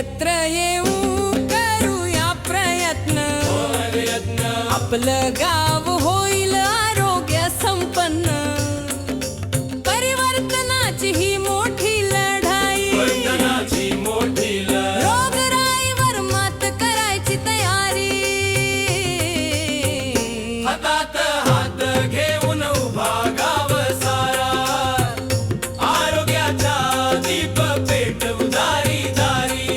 एकत्र येऊ करूया प्रयत्न, आपलं गाव होईल आरोग्य संपन्न. परिवर्तनाची ही मोठी लढाई, रोगराईवर मात करायची तयारी. हातात हात घेऊन उभा गाव सारा, आरोग्याचा दीप पेटवू दारी दारी.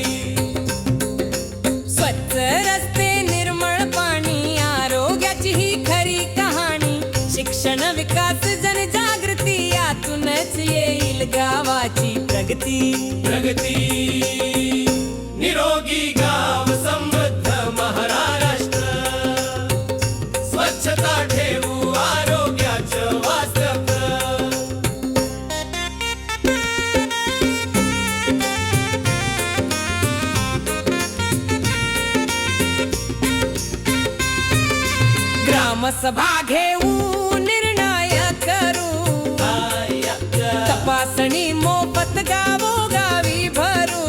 स्वच्छ रस्ते, निर्मळ पाणी, आरोग्याची ही खरी कहाणी. शिक्षण, विकास, जनजागृती, यातूनच येईल गावाची प्रगती. निरोगी गाव, समृद्ध महाराष्ट्र. स्वच्छता ठेवू आरोग्याचं वास्तव्य. ग्रामसभा घेऊ, निर्णय करू, तपासणी मोफत गावोगावी भरू.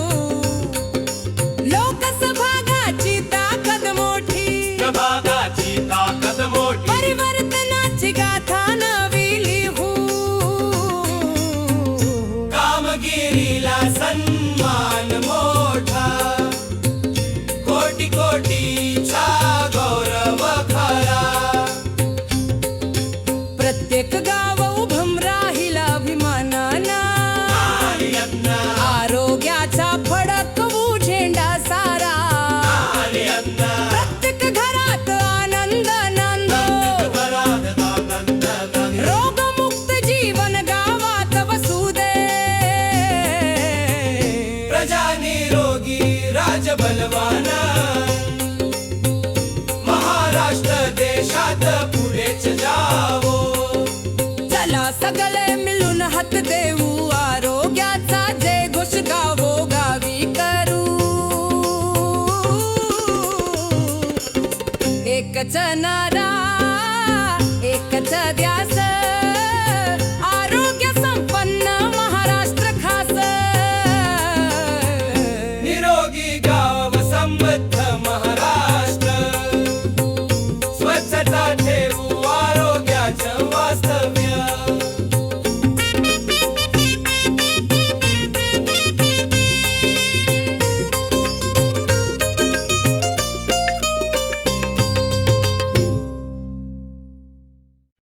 लोकसभागाची ताकद मोठी, प्रभागाची ताकद मोठी. परिवर्तनाची गाथा नवी लिहू. कामगिरीला सन्मान मोठा, कोटी कोटीचा गौरव खरा. प्रत्येक गाव उभं राहील अभिमानानं, आरोग्याचा फडकवू झेंडा सारा. प्रत्येक घरात आनंद नांदो, रोगमुक्त जीवन गावात वसू दे. प्रजा निरोगी, राज बलवान, महाराष्ट्र देशात पुढेच जावो. चला सगळे मिळून हात देऊ, आरोग्याचा जय घोष गावोगावी करू. एकच नारा, एकच ध्यास,